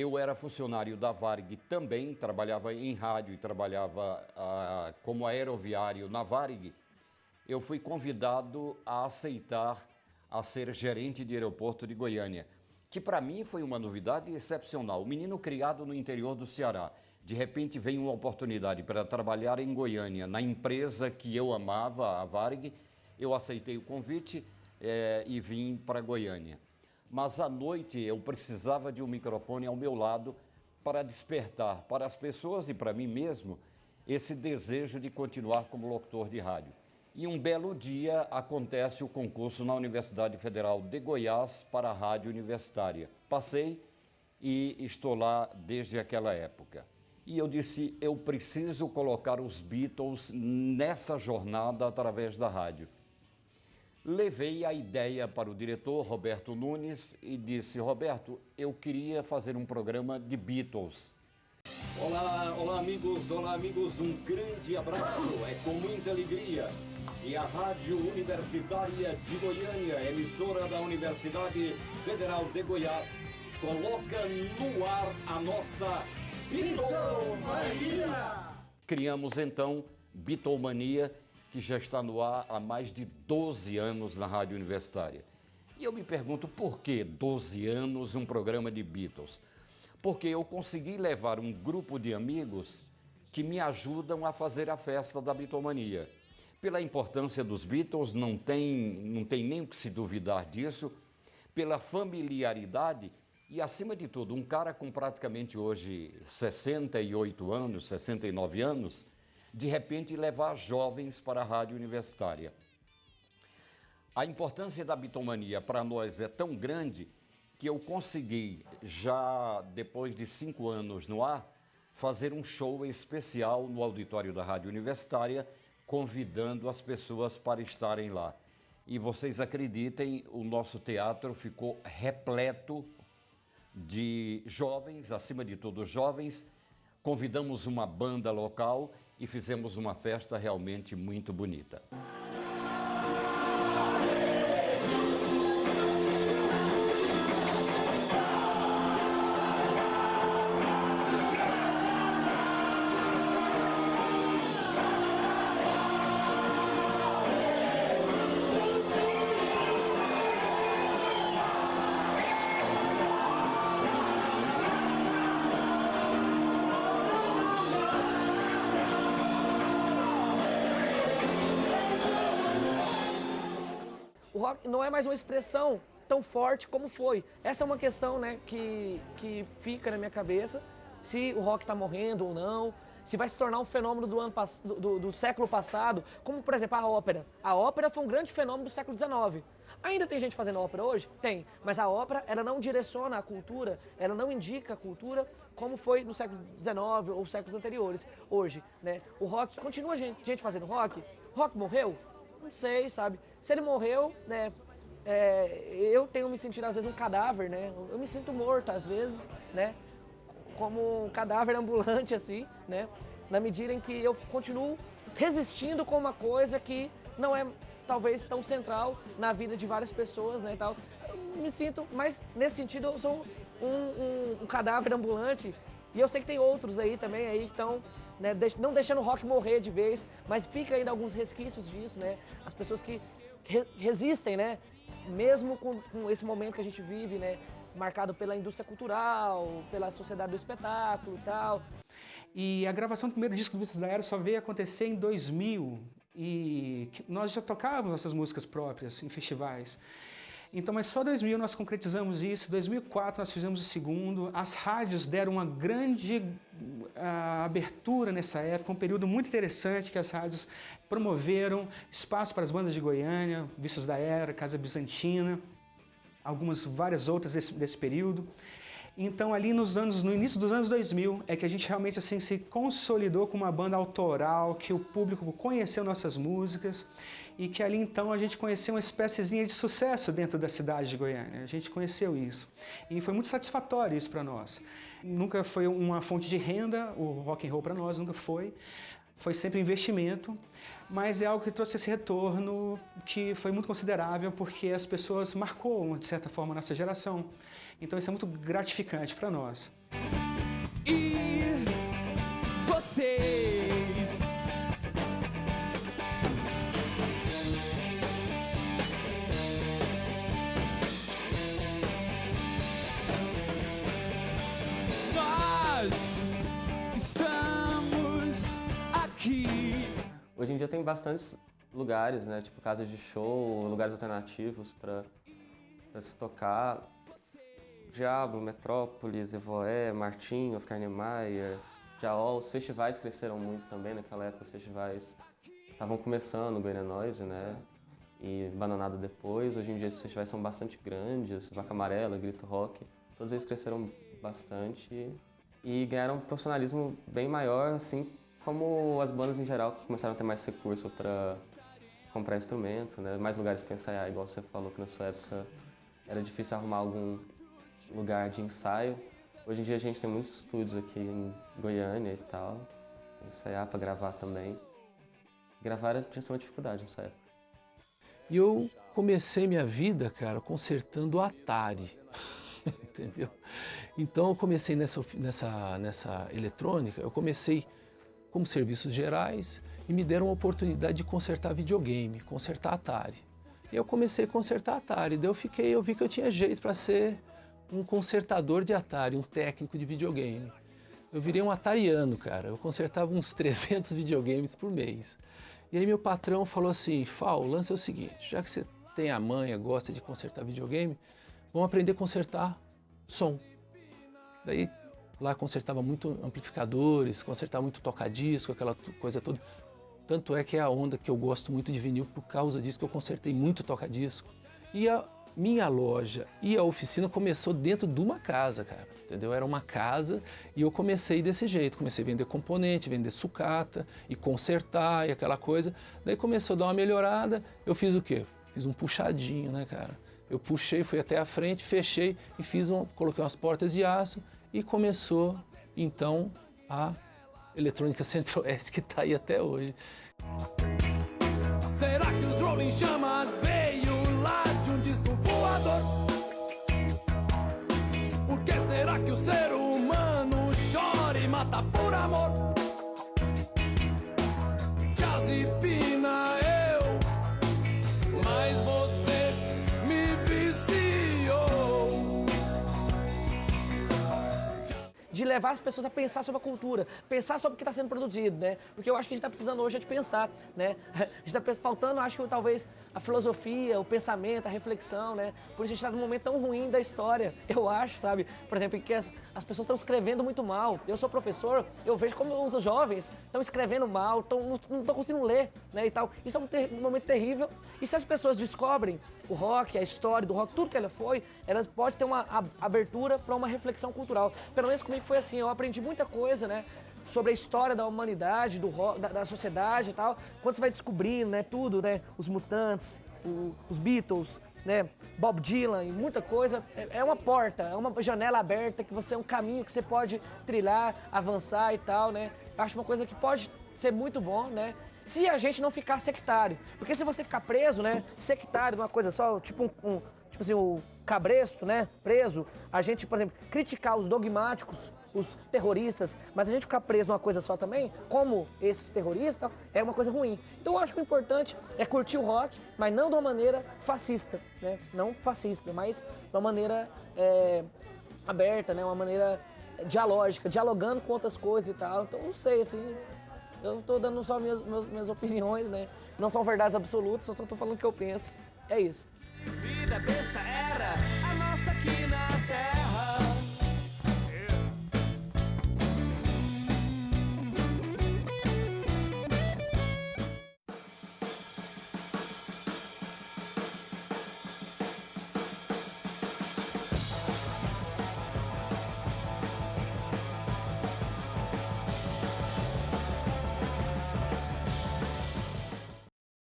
Eu era funcionário da Varig também, trabalhava em rádio e trabalhava como aeroviário na Varig. Eu fui convidado a aceitar a ser gerente de aeroporto de Goiânia, que para mim foi uma novidade excepcional. O menino criado no interior do Ceará, de repente vem uma oportunidade para trabalhar em Goiânia, na empresa que eu amava, a Varig. Eu aceitei o convite e vim para Goiânia. Mas à noite eu precisava de um microfone ao meu lado para despertar para as pessoas e para mim mesmo esse desejo de continuar como locutor de rádio. E um belo dia acontece o concurso na Universidade Federal de Goiás para a rádio universitária. Passei e estou lá desde aquela época. E eu disse, eu preciso colocar os Beatles nessa jornada através da rádio. Levei a ideia para o diretor Roberto Nunes e disse, Roberto, eu queria fazer um programa de Beatles. Olá amigos, um grande abraço, é com muita alegria. E a Rádio Universitária de Goiânia, emissora da Universidade Federal de Goiás, coloca no ar a nossa Beatlemania. Criamos então Beatlemania, que já está no ar há mais de 12 anos na Rádio Universitária. E eu me pergunto por que 12 anos um programa de Beatles? Porque eu consegui levar um grupo de amigos que me ajudam a fazer a festa da Beatlemania. Pela importância dos Beatles, não tem nem o que se duvidar disso, pela familiaridade e, acima de tudo, um cara com praticamente hoje 68 anos, 69 anos, de repente levar jovens para a rádio universitária. A importância da Beatlemania para nós é tão grande que eu consegui, já depois de 5 anos no ar, fazer um show especial no auditório da rádio universitária, convidando as pessoas para estarem lá. E vocês acreditem, o nosso teatro ficou repleto de jovens, acima de tudo jovens. Convidamos uma banda local e fizemos uma festa realmente muito bonita. O rock não é mais uma expressão tão forte como foi. Essa é uma questão, né, que fica na minha cabeça, se o rock está morrendo ou não, se vai se tornar um fenômeno do século passado, como, por exemplo, a ópera. A ópera foi um grande fenômeno do século XIX. Ainda tem gente fazendo ópera hoje? Tem. Mas a ópera, ela não direciona a cultura, ela não indica a cultura como foi no século XIX ou séculos anteriores, hoje, né? O rock, continua gente fazendo rock? O rock morreu? Não sei, sabe? Se ele morreu, né? Eu tenho me sentido às vezes um cadáver, né? Eu me sinto morto às vezes, né? Como um cadáver ambulante, assim, né? Na medida em que eu continuo resistindo com uma coisa que não é talvez tão central na vida de várias pessoas, né? E tal. Eu me sinto, mas nesse sentido eu sou um cadáver ambulante. E eu sei que tem outros aí também aí que estão, né, não deixando o rock morrer de vez, mas fica ainda alguns resquícios disso, né? As pessoas que resistem, né? Mesmo com esse momento que a gente vive, né? Marcado pela indústria cultural, pela sociedade do espetáculo e tal. E a gravação do primeiro disco do Vícios da Era só veio acontecer em 2000 e nós já tocávamos nossas músicas próprias em festivais. Então, mas só em 2000 nós concretizamos isso, em 2004 nós fizemos o segundo, as rádios deram uma grande abertura nessa época, um período muito interessante que as rádios promoveram espaço para as bandas de Goiânia, Vícios da Era, Casa Bizantina, várias outras desse período. Então ali no início dos anos 2000 é que a gente realmente assim se consolidou com uma banda autoral, que o público conheceu nossas músicas e que ali então a gente conheceu uma espéciezinha de sucesso dentro da cidade de Goiânia. A gente conheceu isso e foi muito satisfatório isso para nós. Nunca foi uma fonte de renda, o rock and roll para nós nunca foi. foi sempre investimento, mas é algo que trouxe esse retorno que foi muito considerável porque as pessoas marcou, de certa forma, a nossa geração. Então isso é muito gratificante para nós. E vocês? Nós estamos aqui. Hoje em dia tem bastantes lugares, né, tipo casas de show, lugares alternativos para se tocar. Diabo, Metrópolis, Evoé, Martim, Oscar Niemeyer, Jaol. Os festivais cresceram muito também naquela época, os festivais estavam começando, Goiânia Noise, né, e Bananada depois. Hoje em dia esses festivais são bastante grandes, Vaca Amarela, Grito Rock, todos eles cresceram bastante e ganharam um profissionalismo bem maior, assim como as bandas em geral que começaram a ter mais recurso para comprar instrumento, né, mais lugares para ensaiar, igual você falou que na sua época era difícil arrumar algum lugar de ensaio. Hoje em dia a gente tem muitos estúdios aqui em Goiânia e tal, pra ensaiar, para gravar também. Gravar tinha sido uma dificuldade nessa época. E eu comecei minha vida, cara, consertando o Atari, entendeu? Então eu comecei nessa eletrônica, eu comecei como serviços gerais e me deram a oportunidade de consertar videogame, consertar Atari. E eu comecei a consertar Atari, daí eu vi que eu tinha jeito para ser um consertador de Atari, um técnico de videogame. Eu virei um atariano, cara. Eu consertava uns 300 videogames por mês. E aí meu patrão falou assim, Fal, o lance é o seguinte, já que você tem a manha, gosta de consertar videogame, vamos aprender a consertar som. Daí lá consertava muito amplificadores, consertava muito toca-disco, aquela coisa toda. Tanto é que é a onda que eu gosto muito de vinil, por causa disso que eu consertei muito toca-disco. E a minha loja e a oficina começou dentro de uma casa, cara, entendeu? Era uma casa e eu comecei desse jeito, comecei a vender componente, vender sucata e consertar e aquela coisa. Daí começou a dar uma melhorada, eu fiz o quê? Fiz um puxadinho, né, cara? Eu puxei, fui até a frente, fechei e coloquei umas portas de aço e começou, então, a Eletrônica Centro-Oeste que tá aí até hoje. Será que os Rolling Chamas veio lá de um disco voador? Por que será que o ser humano chora e mata por amor? Jazz e Pina, mas você me viciou. De levar as pessoas a pensar sobre a cultura, pensar sobre o que está sendo produzido, né? Porque eu acho que a gente está precisando hoje de pensar, né? A gente está faltando, acho que talvez a filosofia, o pensamento, a reflexão, né? Por isso a gente está num momento tão ruim da história, eu acho, sabe? Por exemplo, em que as pessoas estão escrevendo muito mal. Eu sou professor, eu vejo como os jovens estão escrevendo mal, não estão conseguindo ler, né? E tal. Isso é um momento terrível. E se as pessoas descobrem o rock, a história do rock, tudo que ela foi, elas podem ter uma abertura para uma reflexão cultural. Pelo menos comigo foi assim, eu aprendi muita coisa, né? Sobre a história da humanidade, do rock, da sociedade e tal. Quando você vai descobrindo, né, tudo, né, os Mutantes, os Beatles, né, Bob Dylan e muita coisa, é uma porta, é uma janela aberta, é um caminho que você pode trilhar, avançar e tal, né. Eu acho uma coisa que pode ser muito bom, né, se a gente não ficar sectário. Porque se você ficar preso, né, sectário, uma coisa só, tipo tipo assim, o cabresto, né, preso, a gente, por exemplo, criticar os dogmáticos, os terroristas, mas a gente ficar preso numa coisa só também, como esses terroristas, é uma coisa ruim. Então eu acho que o importante é curtir o rock, mas não de uma maneira fascista, né? Não fascista, mas de uma maneira aberta, né? Uma maneira dialógica, dialogando com outras coisas e tal. Então não sei, assim, eu estou dando só minhas opiniões, né? Não são verdades absolutas, só estou falando o que eu penso. É isso. Vida besta era a nossa aqui na terra.